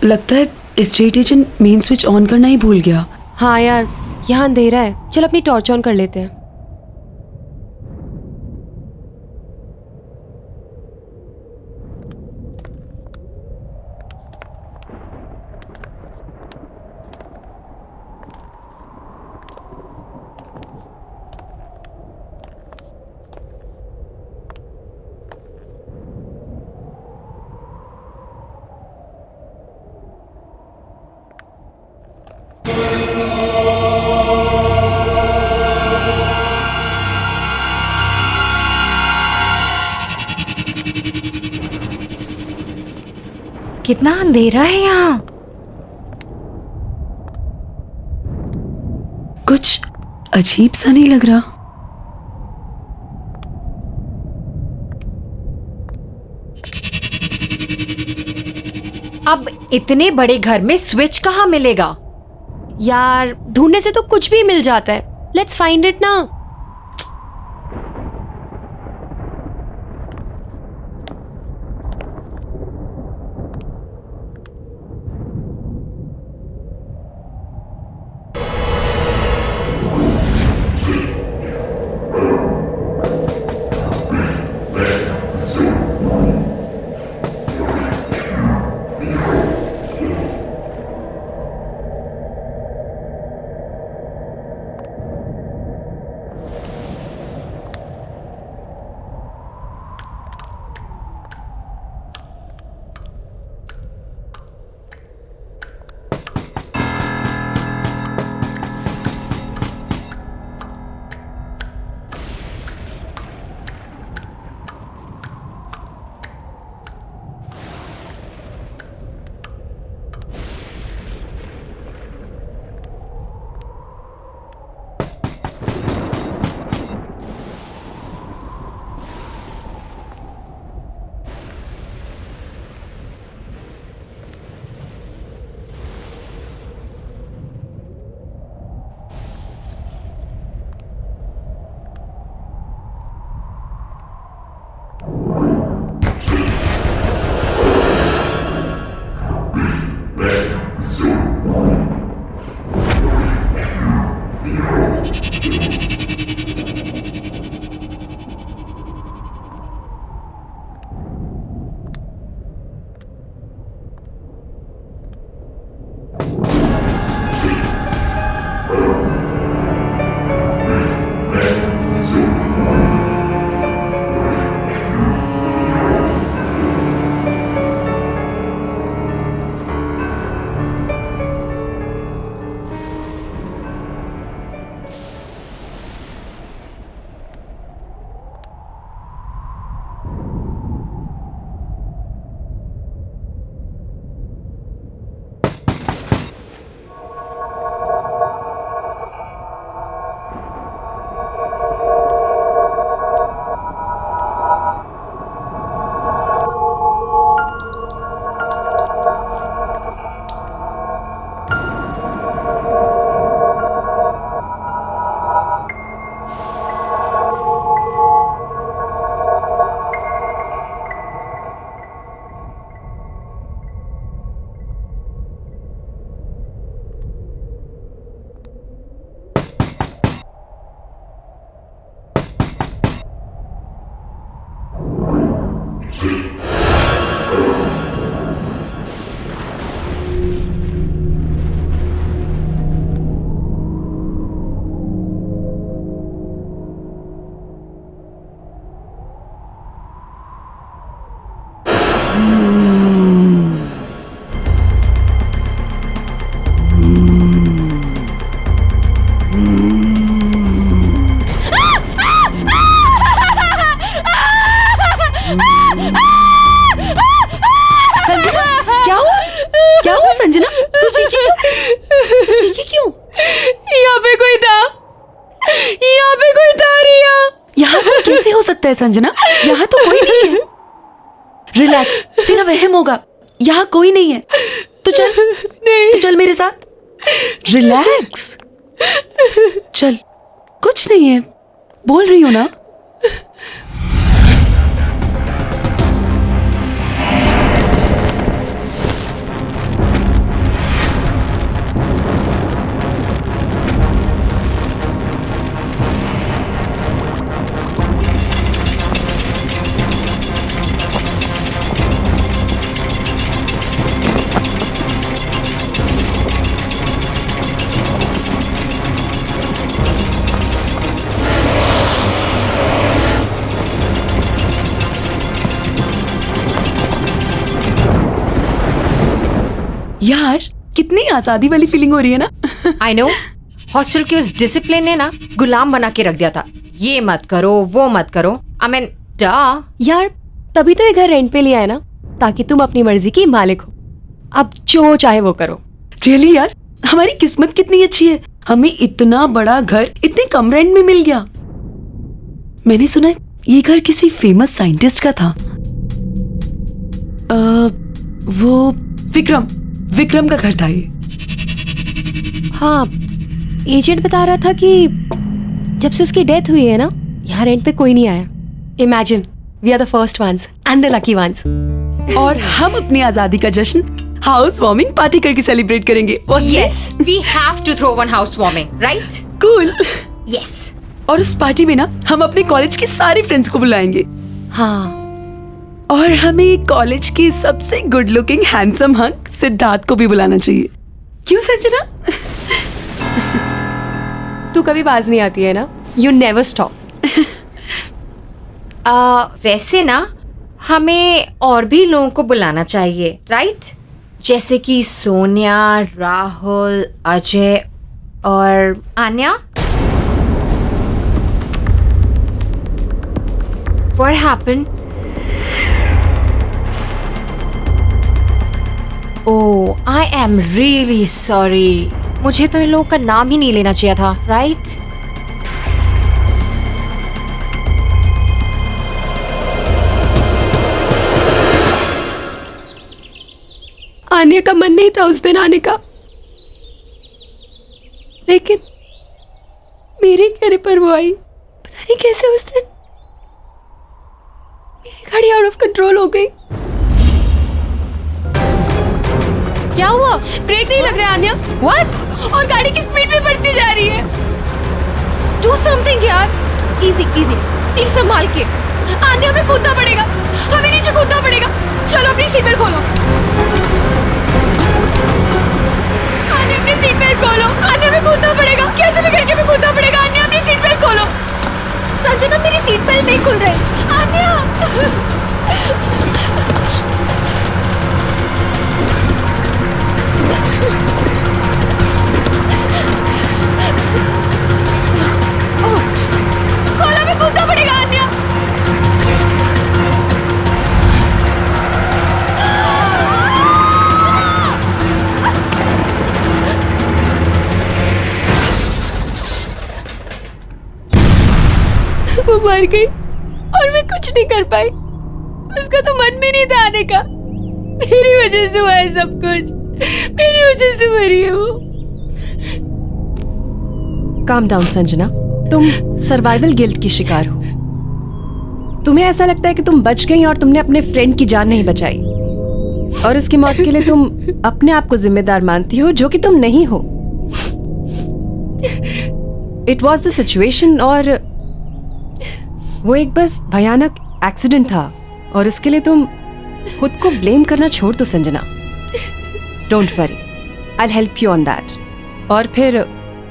लगता है estate agent main switch on करना ही भूल गया। हाँ यार, यहाँ अंधेरा है, चल अपनी टॉर्च ऑन कर लेते हैं। कितना अंधेरा है यहाँ। कुछ अजीब सा नहीं लग रहा। अब इतने बड़े घर में स्विच कहाँ मिलेगा? यार ढूंढने से तो कुछ भी मिल जाता है। लेट्स फाइंड इट ना। सकता है संजना, यहाँ तो कोई नहीं है। रिलैक्स, तेरा वहम होगा, यहाँ कोई नहीं है। तो चल, तो चल मेरे साथ। रिलैक्स, चल, कुछ नहीं है, बोल रही हूँ ना। यार कितनी आजादी वाली फीलिंग हो रही है ना। आई नो, हॉस्टल के उस डिसिप्लिन ने ना गुलाम बना के रख दिया था। ये मत करो, वो मत करो। आई मीन यार तभी तो ये घर रेंट पे लिया है ना, ताकि तुम अपनी मर्जी की मालिक हो। अब जो चाहे वो करो। रियली यार, हमारी किस्मत कितनी अच्छी है, हमें इतना बड़ा घर इतने कम रेंट में मिल गया। मैंने सुना है ये घर किसी फेमस साइंटिस्ट का था। वो विक्रम का घर था ये। हाँ, एजेंट बता रहा था कि जब से उसकी डेथ हुई है ना, यहाँ रेंट पे कोई नहीं आया। Imagine, we are the first ones and the lucky ones. और हम अपनी आजादी का जश्न हाउस वार्मिंग पार्टी करके सेलिब्रेट करेंगे। Yes, we have to throw one house warming, right? Cool. Yes. और उस पार्टी में ना हम अपने कॉलेज के सारे फ्रेंड्स को बुलाएंगे। हाँ, और हमें कॉलेज की सबसे good looking handsome hunk Siddharth को भी बुलाना चाहिए। क्यों संजना? तू कभी बाज नहीं आती है ना, यू नेवर स्टॉप। वैसे ना हमें और भी लोगों को बुलाना चाहिए, राइट? जैसे कि सोनिया, राहुल, अजय और Anya. What happened? Oh, I am really sorry. मुझे तो इन लोगों का नाम ही नहीं लेना चाहिए था, राइट? आने का मन नहीं था उस दिन आने का, लेकिन मेरे कहने पर वो आई। पता नहीं कैसे उस दिन मेरी गाड़ी आउट ऑफ कंट्रोल हो गई। क्या हुआ? ब्रेक नहीं लग रहा है आन्या। व्हाट? और गाड़ी की स्पीड भी बढ़ती जा रही है। डू समथिंग यार। इजी इजी, प्लीज संभाल के। आन्या, हमें कूदना पड़ेगा, हमें नीचे कूदना पड़ेगा। चलो अपनी सीट बेल्ट खोलो। आन्या, अपनी सीट बेल्ट खोलो। आन्या, हमें कूदना पड़ेगा, कैसे भी करके हमें कूदना पड़ेगा। आन्या, अपनी सीट बेल्ट खोलो। संजना, मेरी सीट बेल्ट नहीं खुल रही। आन्या। खोलो, हमें कूदना पड़ेगा आन्या। वो मर गई और मैं कुछ नहीं कर पाई। उसका तो मन भी नहीं था आने का। मेरी वजह से हुआ है सब कुछ, मेरी वजह से मरी है वो। काम डाउन संजना, तुम सर्वाइवल गिल्ट की शिकार हो। तुम्हें ऐसा लगता है कि तुम बच गई और तुमने अपने फ्रेंड की जान नहीं बचाई, और उसकी मौत के लिए तुम अपने आप को जिम्मेदार मानती हो, जो कि तुम नहीं हो। इट वॉज द सिचुएशन, और वो एक बस भयानक एक्सीडेंट था, और इसके लिए तुम खुद को ब्लेम करना छोड़ दो Sanjana. Don't worry, I will help you on that. और फिर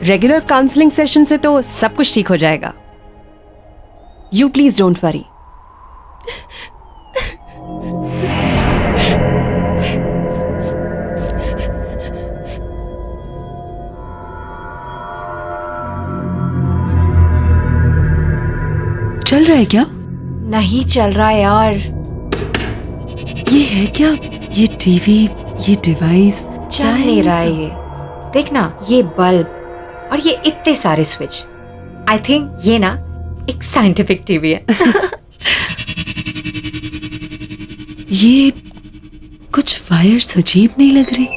रेगुलर काउंसलिंग सेशन से तो सब कुछ ठीक हो जाएगा। You please don't worry. चल रहा है क्या? नहीं चल रहा है यार। ये है क्या? ये टीवी, ये डिवाइस चल नहीं रहा है ये। देखना, ये बल्ब और ये इतने सारे स्विच। आई थिंक ये ना एक साइंटिफिक टीवी है। ये कुछ वायर्स अजीब नहीं लग रही।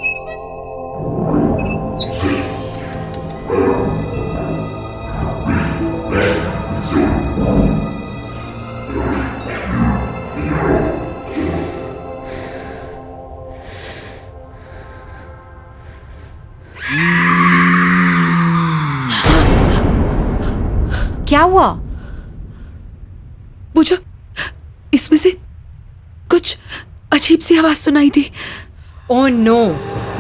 क्या हुआ? पूजा, इसमें से कुछ अजीब सी आवाज सुनाई दी। Oh no.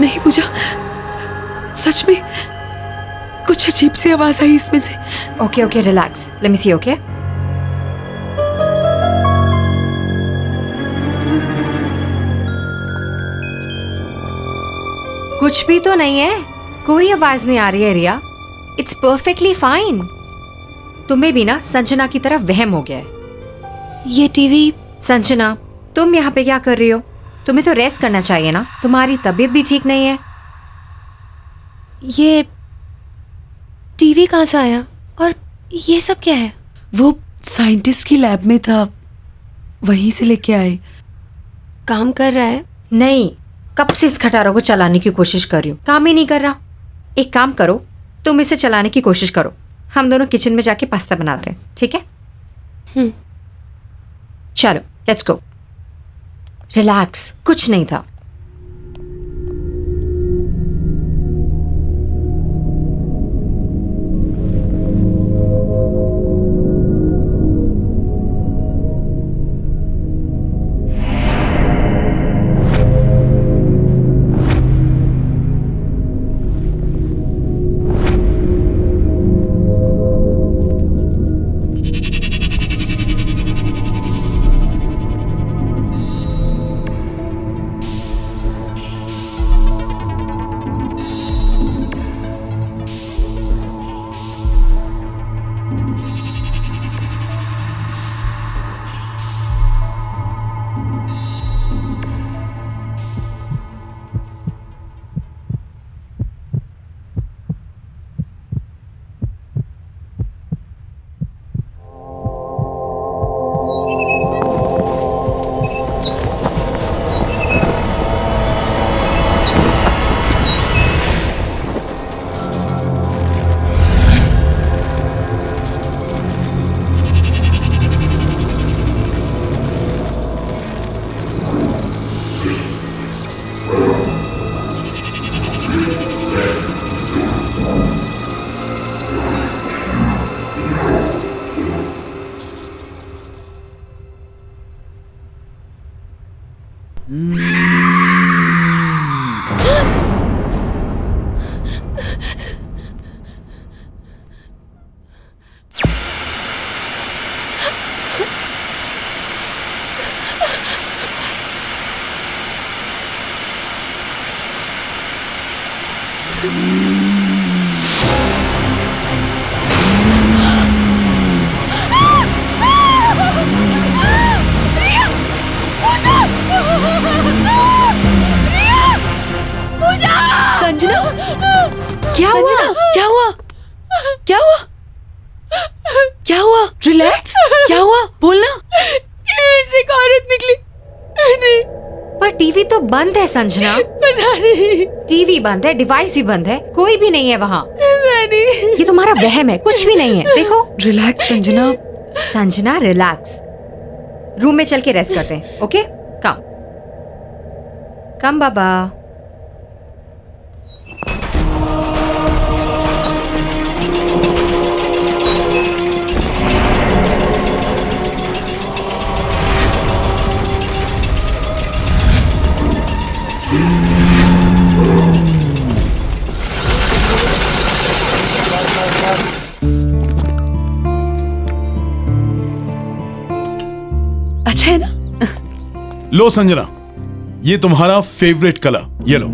नहीं पूजा, सच में कुछ अजीब सी आवाज आई इसमें से। Okay okay, relax, let me see. Okay, कुछ भी तो नहीं है, कोई आवाज नहीं आ रही है रिया। It's perfectly fine. तुम्हें भी ना संजना की तरह वहम हो गया है। ये टीवी संजना, तुम यहाँ पे क्या कर रही हो? तुम्हें तो रेस्ट करना चाहिए ना, तुम्हारी तबीयत भी ठीक नहीं है। ये टीवी कहाँ से आया और ये सब क्या है? वो साइंटिस्ट की लैब में था, वहीं से लेके आए। काम कर रहा है? नहीं, कब से इस खटारों को चलाने की कोशिश कर रही हूँ, काम ही नहीं कर रहा। एक काम करो, तुम इसे चलाने की कोशिश करो, हम दोनों किचन में जाके पास्ता बनाते हैं, ठीक है? चलो लेट्स गो। रिलैक्स, कुछ नहीं था। संजना, क्या संजना, हुआ? क्या हुआ? क्या हुआ? क्या हुआ? रिलैक्स, क्या हुआ? बोलना। से एक औरत निकली। नहीं, पर टीवी तो बंद है संजना। पता नहीं। टीवी बंद है, डिवाइस भी बंद है, कोई भी नहीं है वहाँ। मैंने ये तुम्हारा वहम है, कुछ भी नहीं है। देखो relax Sanjana. Sanjana, relax. Room में चल के रेस्ट करते हैं, ओके? कम कम बाबा। अच्छा है ना? लो संजना, ये तुम्हारा फेवरेट कलर, ये लो।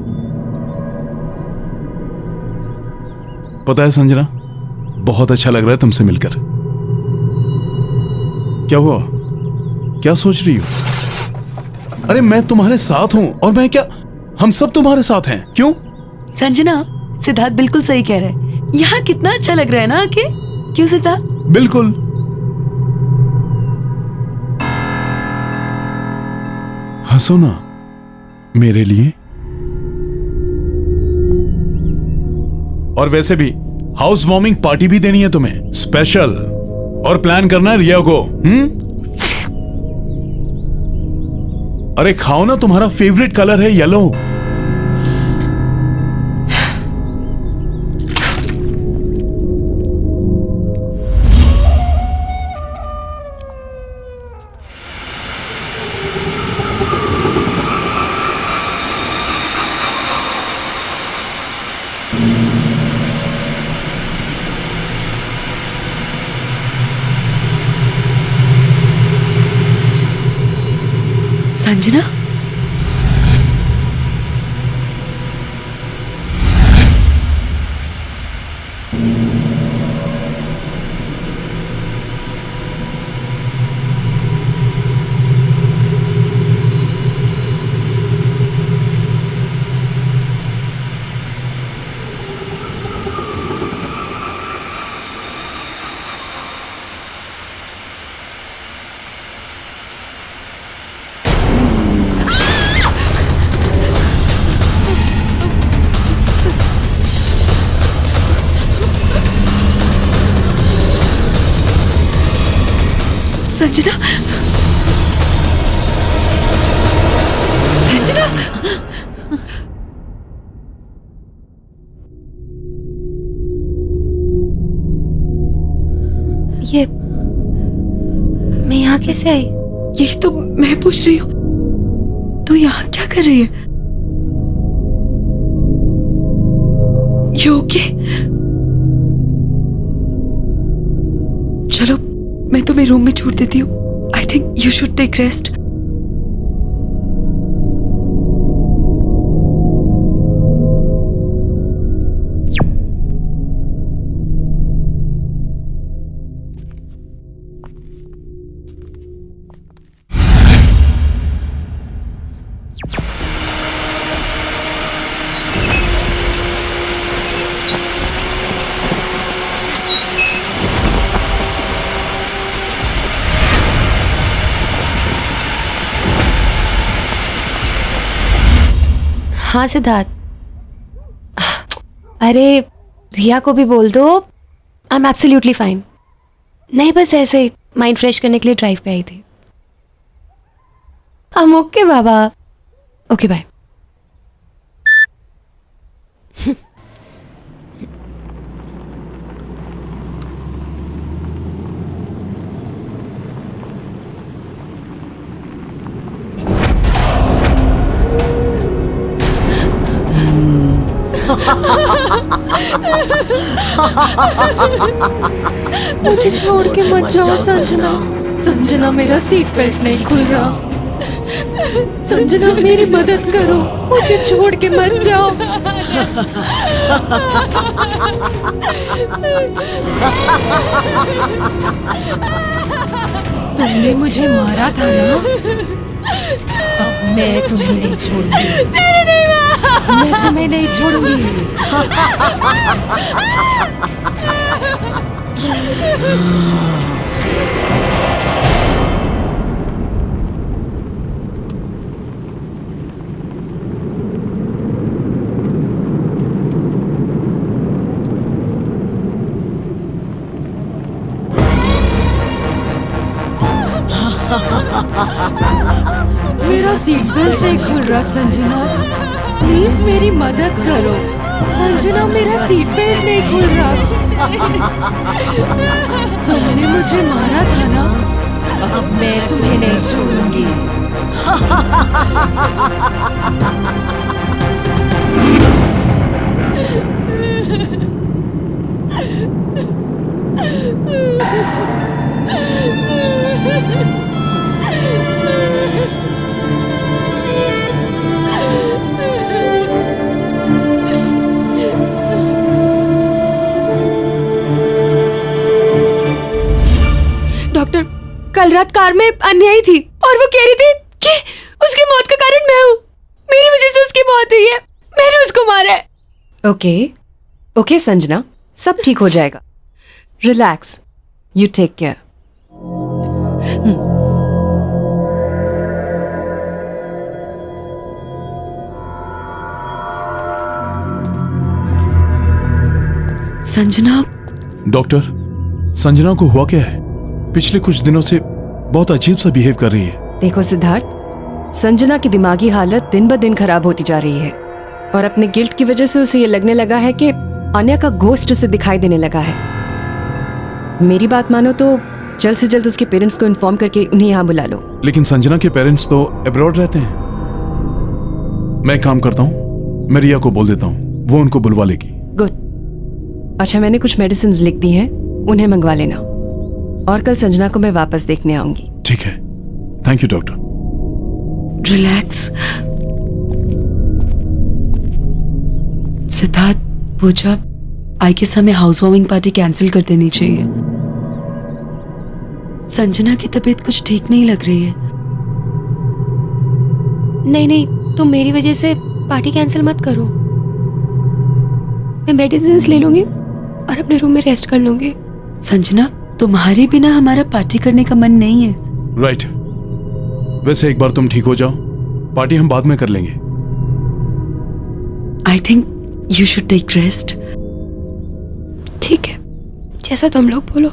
पता है संजना, बहुत अच्छा लग रहा है तुमसे मिलकर। क्या हुआ? क्या सोच रही हो? अरे मैं तुम्हारे साथ हूं, और मैं क्या, हम सब तुम्हारे साथ हैं। क्यों? संजना, सिद्धार्थ बिल्कुल सही कह रहा है। यहाँ कितना अच्छा लग रहा है ना आके? क्यों सिद्धार्थ? बिल्कुल। हंसो ना मेरे लिए। और वैसे भी हाउस वार्मिंग पार्टी भी देनी है तुम्हें, स्पेशल। और प्लान करना है रिया को। अरे खाओ ना, तुम्हारा फेवरेट कलर है येलो। संजना, संजना, संजना, ये मैं यहाँ कैसे आई? यही तो मैं पूछ रही हूँ, तू यहाँ क्या कर रही है? You okay? चलो मैं तुम्हें रूम में छोड़ देती हूँ। I think you should take rest. हाँ सिद्धार्थ, अरे रिया को भी बोल दो, आई एम एब्सोल्युटली फाइन। नहीं, बस ऐसे ही माइंड फ्रेश करने के लिए ड्राइव पे आई थी। ओके बाबा, ओके बाय। मुझे छोड़ के मत जाओ संजना। संजना, मेरा सीट बेल्ट नहीं खुल रहा। संजना, मेरी मदद करो, मुझे छोड़ के मत जाओ। तुमने मुझे मारा था ना, अब मैं तुम्हें नहीं छोड़ूंगी। मैं तुम्हें नहीं छोड़ूंगी। मेरा सीट बेल्ट नहीं खुल रहा संजना, प्लीज मेरी मदद करो। संजना, मेरा सीट बेल्ट नहीं खुल रहा। तुमने मुझे मारा था ना, अब मैं तुम्हें नहीं छोड़ूंगी। डॉक्टर, कल रात कार में अन्यायी थी और वो कह रही थी कि उसकी मौत का कारण मैं हूँ। मेरी वजह से उसकी मौत हुई है, मैंने उसको मारा है। ओके ओके संजना, सब ठीक हो जाएगा। Relax, you take care. Sanjana. Doctor, Sanjana को हुआ क्या है? पिछले कुछ दिनों से बहुत अजीब सा बिहेव कर रही है। देखो सिद्धार्थ, संजना की दिमागी हालत दिन ब दिन खराब होती जा रही है और अपने गिल्ट की वजह से उसे ये लगने लगा है कि आन्या का गोस्ट से दिखाई देने लगा है। मेरी बात मानो तो जल्द से जल्द उसके पेरेंट्स को इन्फॉर्म करके उन्हें यहाँ बुला लो। लेकिन संजना के पेरेंट्स तो अब्रॉड रहते हैं। मैं एक काम करता हूँ, मैं रिया को बोल देता हूँ, वो उनको बुलवा लेगी। गुड। अच्छा, मैंने कुछ मेडिसिन लिख दी हैं, उन्हें मंगवा लेना और कल संजना को मैं वापस देखने आऊंगी। ठीक है, thank you doctor. Relax. Siddharth, Pooja, I guess हमें हाउस वार्मिंग पार्टी कैंसिल कर देनी चाहिए। संजना की तबीयत कुछ ठीक नहीं लग रही है। नहीं नहीं, तुम मेरी वजह से पार्टी कैंसिल मत करो। मैं मेडिसिन ले लूंगी और अपने रूम में रेस्ट कर लूंगी। संजना, तुम्हारे बिना हमारा पार्टी करने का मन नहीं है। राइट। वैसे एक बार तुम ठीक हो जाओ, पार्टी हम बाद में कर लेंगे। I think you should take rest. ठीक है, जैसा तुम लोग बोलो।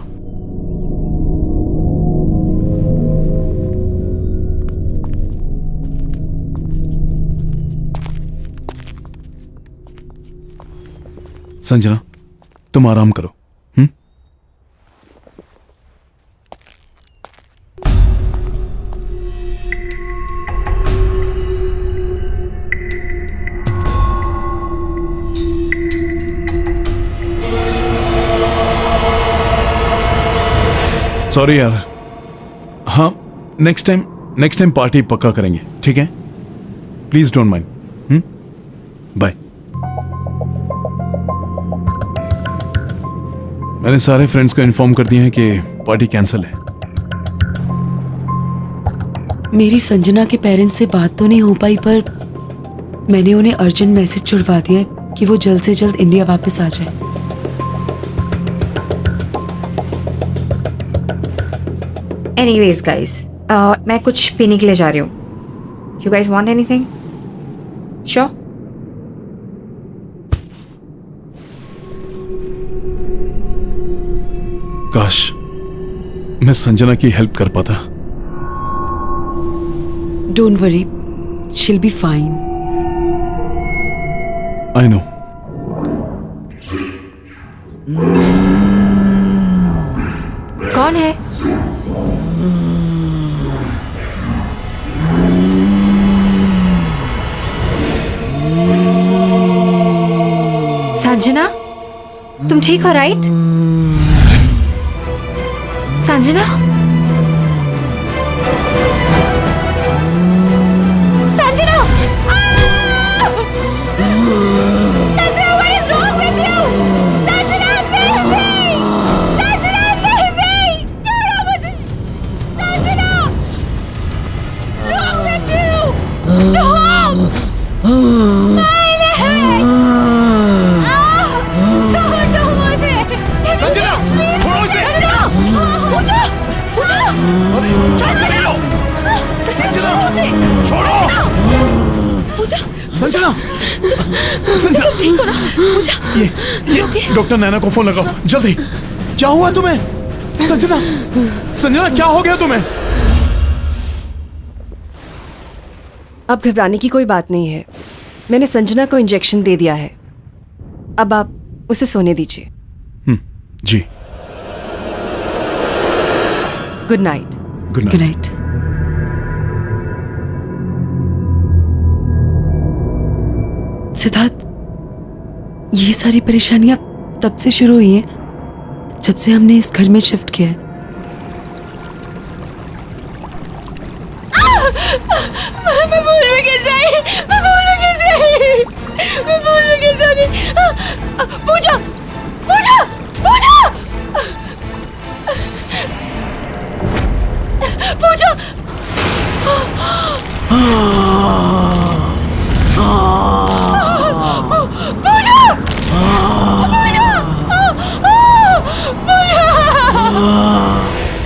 संजना, तुम आराम करो। सॉरी यार। हाँ, नेक्स्ट टाइम पार्टी पक्का करेंगे, ठीक है? Please don't mind. बाय। मैंने सारे फ्रेंड्स को इन्फॉर्म कर दिया है कि पार्टी कैंसिल है। मेरी संजना के पेरेंट्स से बात तो नहीं हो पाई, पर मैंने उन्हें अर्जेंट मैसेज छुड़वा दिया है कि वो जल्द से जल्द इंडिया वापस आ जाए। एनीवेज गाइस, मैं कुछ पीने के लिए जा रही हूँ। You guys want anything? Sure? काश मैं संजना की हेल्प कर पाता। Don't worry, she'll be fine. I know. कौन है? संजना, तुम ठीक हो right? Sanjana? Sanjana! Sanjana, what is wrong with you? Sanjana, leave me! Sanjana, leave me! छोड़ो मुझे! Sanjana! Wrong with you? Stop! छोड़ दो मुझे! संजना, छोड़ो इसे! पूजा! पूजा! संजना! संजना! छोड़ो! पूजा! संजना! संजना! ठीक हो ना? पूजा! ये डॉक्टर नैना को फोन लगाओ जल्दी। क्या हुआ तुम्हें? संजना! संजना, क्या हो गया तुम्हें? अब घबराने की कोई बात नहीं है। मैंने संजना को इंजेक्शन दे दिया है। अब आप उसे सोने दीजिए। जी। Good night. Good good night. Night. Siddharth, ये सारी परेशानियां तब से शुरू हुई हैं जब से हमने इस घर में शिफ्ट किया है। मैं भूल में कैसे आई? मैं भूल में कैसे आई? मैं भूल में कैसे आ गई? पूजा! पूजा! पूजा! पूजा!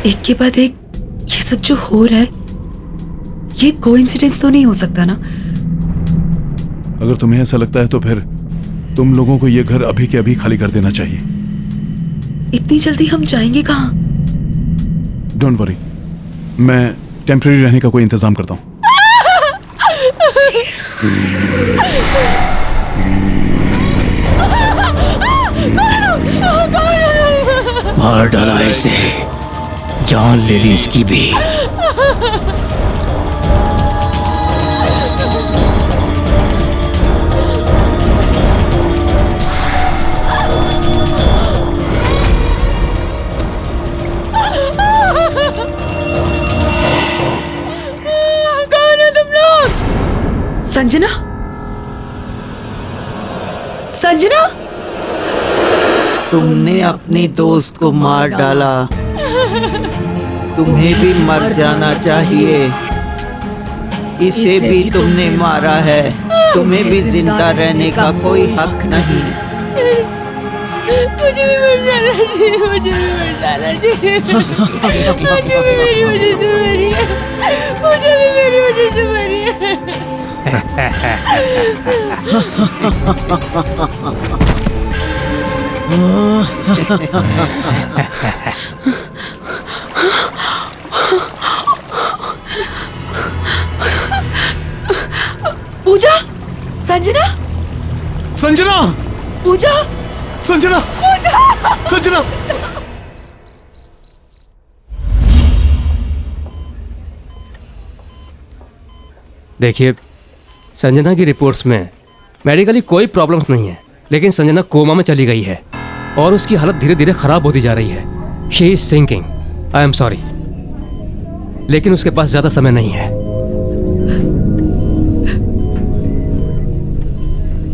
एक के बाद एक ये सब जो हो रहा है, ये कोइंसिडेंस तो नहीं हो सकता ना? अगर तुम्हें ऐसा लगता है तो फिर तुम लोगों को ये घर अभी के अभी खाली कर देना चाहिए। इतनी जल्दी हम जाएंगे कहाँ? डोंट वरी, मैं टेम्परेरी रहने का कोई इंतजाम करता हूँ। मार डाला इसे, जान ले ली इसकी भी। कौन हो तुम लोग? संजना? संजना? तुमने अपनी दोस्त को मार डाला, तुम्हें भी मर जाना चाहिए। इसे भी तुमने मारा है, तुम्हें भी जिंदा रहने का कोई हक नहीं। मुझे भी मर जाना चाहिए, मुझे भी मर जाना चाहिए। मुझे भी मेरी वजह से मरी है, मुझे भी मेरी वजह से मरी है। पूजा! संजना! संजना! पूजा! संजना, संजना। देखिए, संजना की रिपोर्ट्स में मेडिकली कोई प्रॉब्लम्स नहीं है, लेकिन संजना कोमा में चली गई है और उसकी हालत धीरे धीरे खराब होती जा रही है। She is sinking. I am sorry, लेकिन उसके पास ज्यादा समय नहीं है।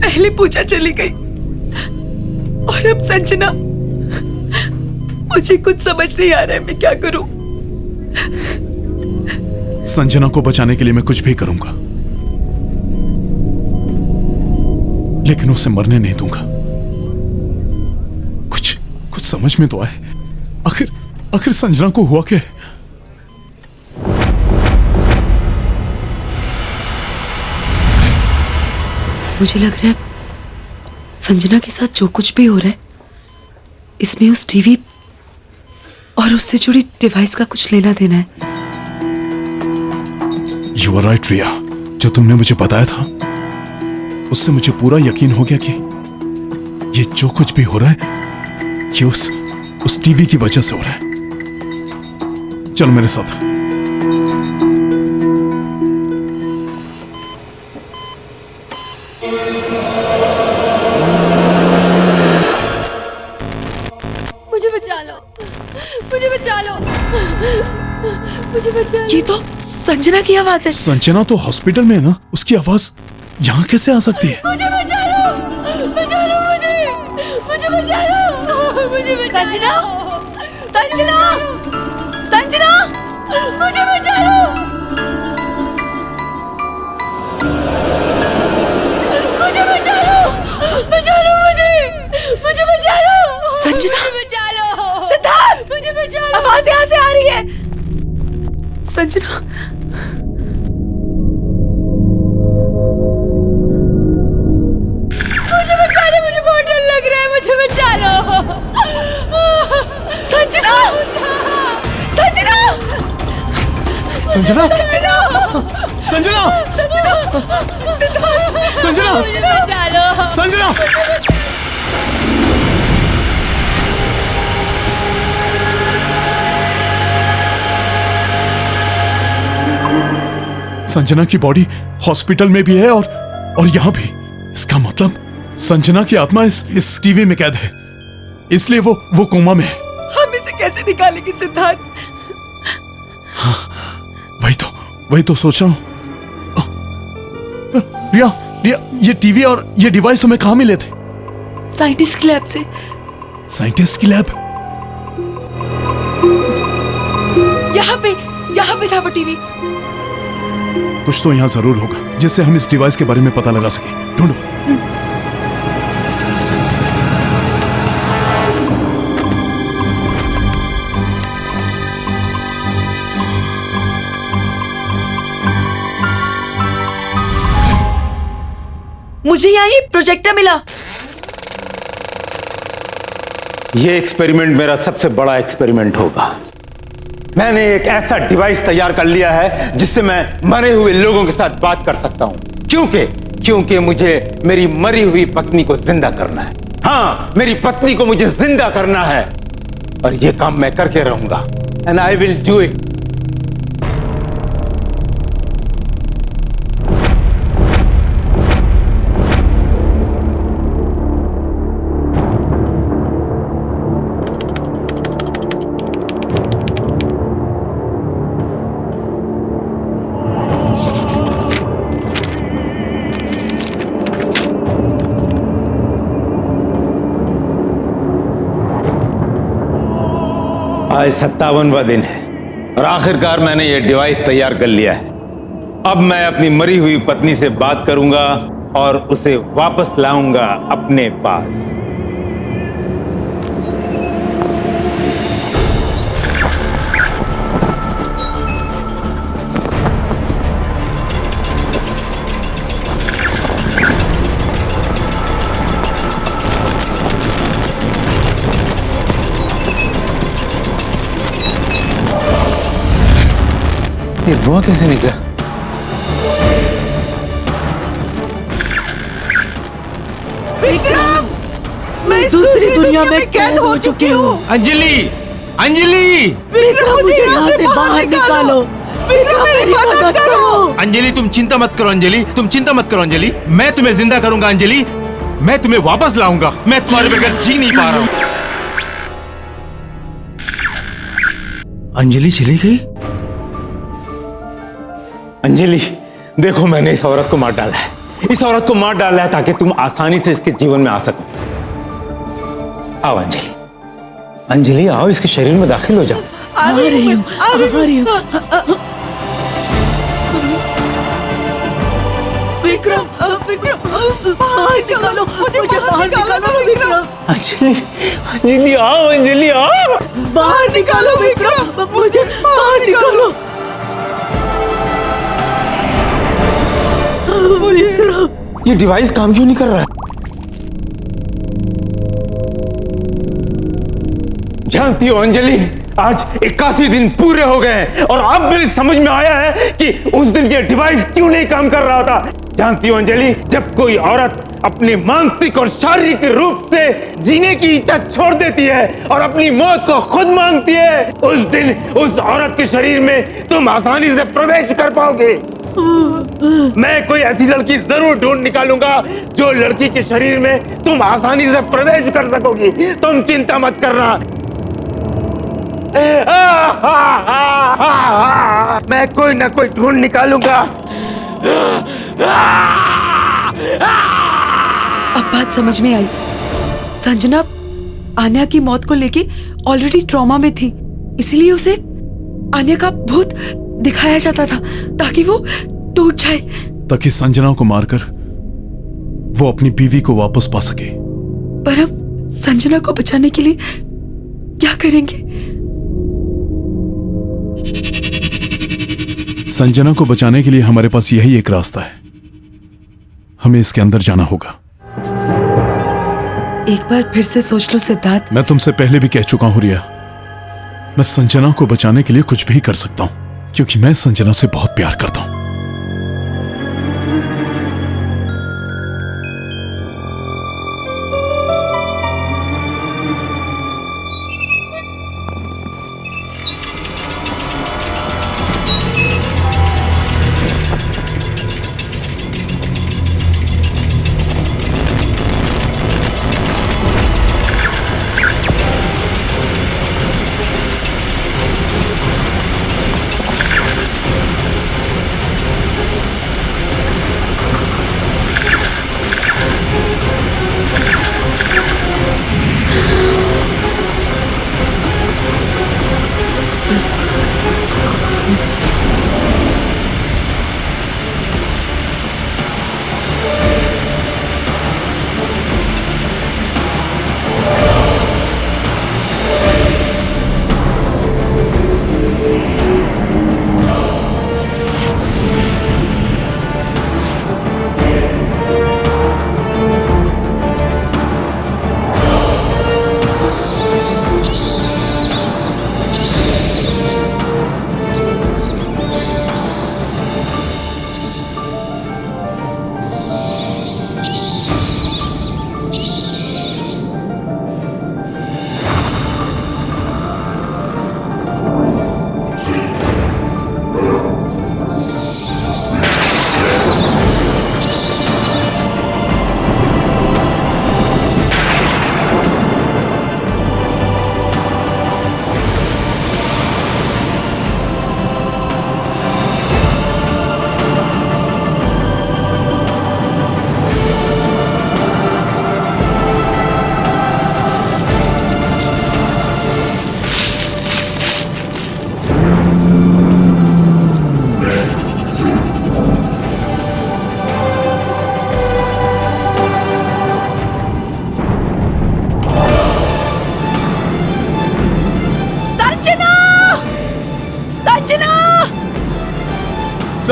पहले पूजा चली गई और अब संजना। मुझे कुछ समझ नहीं आ रहा है, मैं क्या करूं? संजना को बचाने के लिए मैं कुछ भी करूंगा, लेकिन उसे मरने नहीं दूंगा। कुछ समझ में तो आए, आखिर संजना को हुआ क्या है? मुझे लग रहा है संजना के साथ जो कुछ भी हो रहा है, इसमें उस टीवी और उससे जुड़ी डिवाइस का कुछ लेना देना है। यू आर राइट रिया, जो तुमने मुझे बताया था उससे मुझे पूरा यकीन हो गया कि ये जो कुछ भी हो रहा है ये उस टीवी की वजह से हो रहा है। चलो मेरे साथ। मुझे बचा लो, मुझे बचा लो, मुझे बचा लो। ये तो संजना की आवाज है। संजना तो हॉस्पिटल में है ना, उसकी आवाज यहाँ कैसे आ सकती है? मुझे बचा लो, बचा लो मुझे बचा लो, मुझे बचा लो। संजना, संजना, मुझे बचा लो, मुझे बचा लो, बचा लो मुझे बचा लो। संजना, मुझे बचा लो, सिद्धार्थ, मुझे बचा लो। आवाज यहाँ से आ रही है। संजना, मुझे बचा लो, मुझे बहुत डर लग रहा है, मुझे बचा लो। संजना, संजना, संजना, संजना, संजना, सिद्धार्थ, संजना, मुझे बचा लो। संजना। संजना की बॉडी हॉस्पिटल में भी है और यहाँ भी। इसका मतलब संजना की आत्मा इस टीवी में कैद है, इसलिए वो कोमा में है। हम इसे कैसे निकालेंगे सिद्धार्थ? वही तो सोच रहा हूँ। रिया, रिया, ये टीवी और ये डिवाइस तुम्हें कहाँ मिले थे? साइंटिस्ट की लैब से। साइंटिस्ट की लैब? यहाँ पे था वो टीवी। कुछ तो यहाँ जरूर होगा जिससे हम इस डिवाइस के बारे में पता लगा सके। ढूंढो। मुझे यहाँ ये प्रोजेक्टर मिला। ये एक्सपेरिमेंट मेरा सबसे बड़ा एक्सपेरिमेंट होगा। मैंने एक ऐसा डिवाइस तैयार कर लिया है जिससे मैं मरे हुए लोगों के साथ बात कर सकता हूं। क्योंकि मुझे मेरी मरी हुई पत्नी को जिंदा करना है। हाँ, मेरी पत्नी को मुझे जिंदा करना है और ये काम मैं करके रहूंगा। And I will do it. आज 57वां दिन है और आखिरकार मैंने यह डिवाइस तैयार कर लिया है। अब मैं अपनी मरी हुई पत्नी से बात करूंगा और उसे वापस लाऊंगा अपने पास। ये धुआं कैसे निकला? विक्रम! मैं इस दूसरी दुनिया में कैद हो चुकी हूँ। अंजलि, अंजलि, विक्रम मुझे यहाँ से बाहर निकालो। विक्रम मेरी मदद करो। अंजलि तुम चिंता मत करो अंजलि, तुम चिंता मत करो अंजलि, मैं तुम्हें जिंदा करूंगा अंजलि, मैं तुम्हें वापस लाऊंगा, मैं तुम्हारे बगैर जी नहीं पा रहा हूँ। अंजलि चली गई? अंजलि देखो, मैंने इस औरत को मार डाला है, इस औरत को मार डाला है ताकि तुम आसानी से इसके जीवन में आ सको। आओ अंजलि, अंजलि आओ, इसके शरीर में दाखिल हो जाओ। आ रही हूँ, आ रही हूँ। विक्रम, विक्रम बाहर निकालो, मुझे बाहर निकालो विक्रम। अंजलि, अंजलि आओ, अंजलि आओ, बाहर निकालो विक्रम, मुझे बाहर निकालो। विक्रम, ये डिवाइस काम क्यों नहीं कर रहा है? जानती हो अंजलि, आज 81 दिन पूरे हो गए हैं और अब मेरी समझ में आया है कि उस दिन ये डिवाइस क्यों नहीं काम कर रहा था। जानती हो अंजलि, जब कोई औरत अपने मानसिक और शारीरिक रूप से जीने की इच्छा छोड़ देती है और अपनी मौत को खुद मांगती है, उस दिन उस औरत के शरीर में तुम आसानी से प्रवेश कर पाओगे। मैं कोई ऐसी लड़की जरूर ढूंढ निकालूंगा जो लड़की के शरीर में तुम आसानी से प्रवेश कर सकोगी। तुम चिंता मत करना, मैं कोई ना कोई ढूंढ निकालूंगा। अब बात समझ में आई। संजना आन्या की मौत को लेके ऑलरेडी ट्रॉमा में थी, इसलिए उसे आन्या का भूत दिखाया जाता था ताकि वो टूट जाए, ताकि संजना को मारकर वो अपनी बीवी को वापस पा सके। पर हम संजना को बचाने के लिए क्या करेंगे? संजना को बचाने के लिए हमारे पास यही एक रास्ता है, हमें इसके अंदर जाना होगा। एक बार फिर से सोच लो सिद्धार्थ। मैं तुमसे पहले भी कह चुका हूं रिया, मैं संजना को बचाने के लिए कुछ भी कर सकता हूं, क्योंकि मैं संजना से बहुत प्यार करता हूं।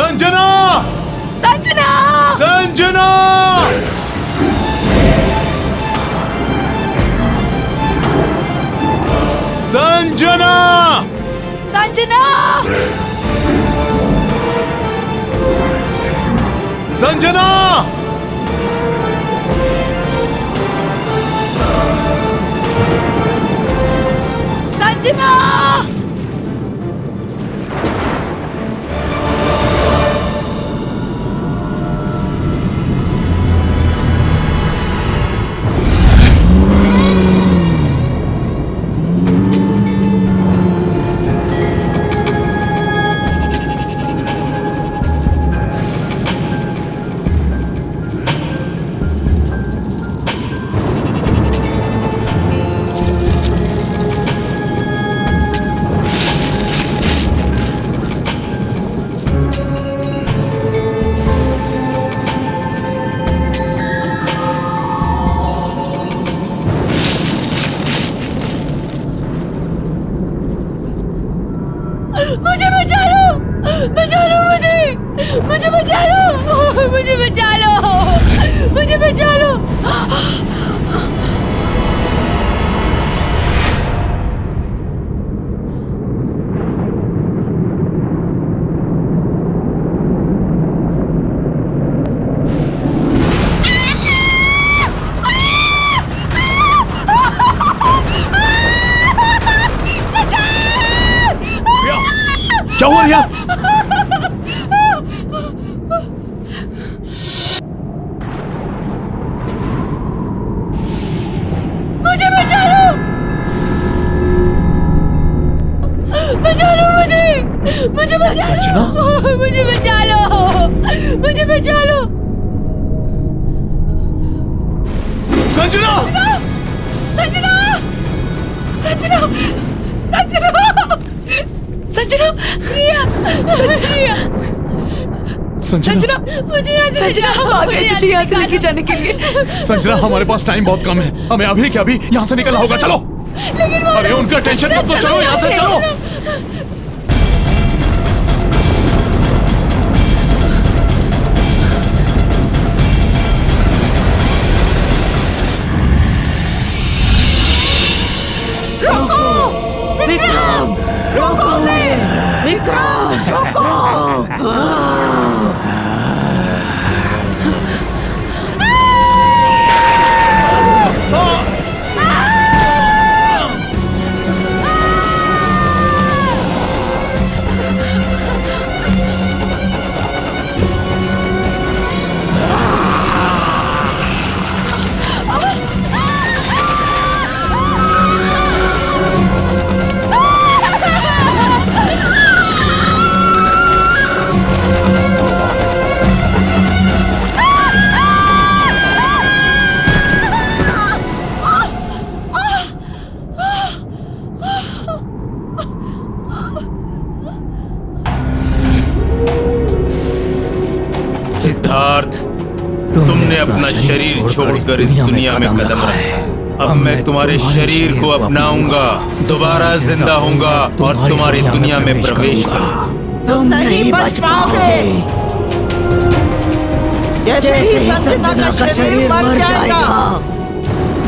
संजना! संजना! संजना! संजना! संजना! संजना! संजना! मुझे बचा लो, बचा लो मुझे, मुझे बचा लो, मुझे बचा लो, मुझे बचा लो। क्या हुआ रिया? मुझे बचा लो, बचा लो मुझे, मुझे बचा संजना? लो, मुझे बचा लो, मुझे बचा लो। संजना! संजना, संजना, संजना, संजना, रिया, रिया, संजना! मुझे यहाँ से संजना, हम आ गए तुझे यहाँ से लेके जाने के लिए। संजना, हमारे पास टाइम बहुत कम है, हमें अभी के अभी यहाँ से निकलना होगा। चलो। अरे उनका टेंशन मत लो, चलो यहाँ से चलो। विक्रम! रोको ले! विक्रम! रोको! सिद्धार्थ, तुमने अपना शरीर छोड़कर इस दुनिया में कदम रखा। अब मैं तुम्हारे शरीर को अपनाऊंगा, दोबारा जिंदा होऊंगा और तुम्हारी दुनिया में प्रवेश करूंगा। तुम नहीं बच पाओगे। जैसे ही संजना का शरीर मर जाएगा,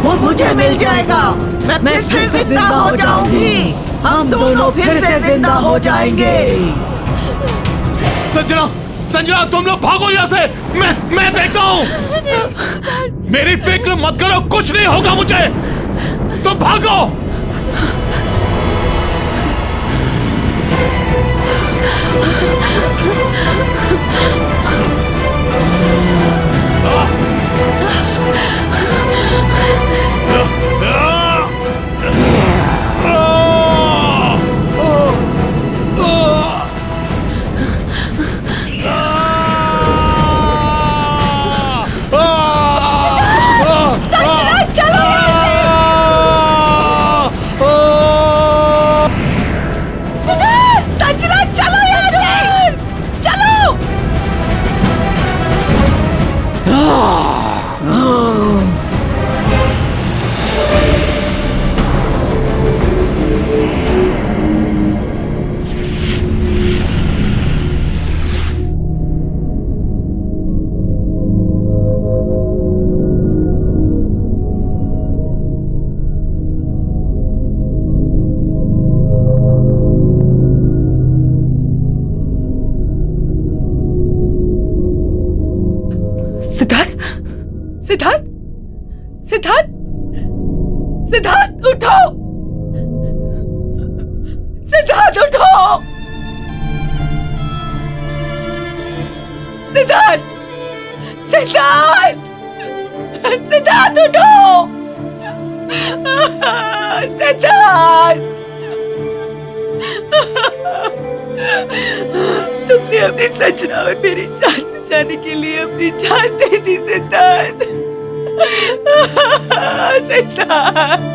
वो मुझे मिल जाएगा। मैं फिर से जिंदा हो जाऊंगी। हम दोनों फिर से जिंदा हो जाएंगे। संजना! संजना, तुम लोग भागो यहाँ से। मैं देखता हूँ। मेरी फिक्र मत करो, कुछ नहीं होगा मुझे। तुम भागो। सिद्धार्थ! सिद्धार्थ! सिद्धार्थ! सिद्धार्थ, उठो! सिद्धार्थ उठो, सिद्धार्थ, सिद्धार्थ, सिद्धार्थ उठो, सिद्धार्थ। तुमने अपनी सजना और मेरी जान बचाने के लिए अपनी जान दे दी सिद्धार्थ, सिद्धार्थ।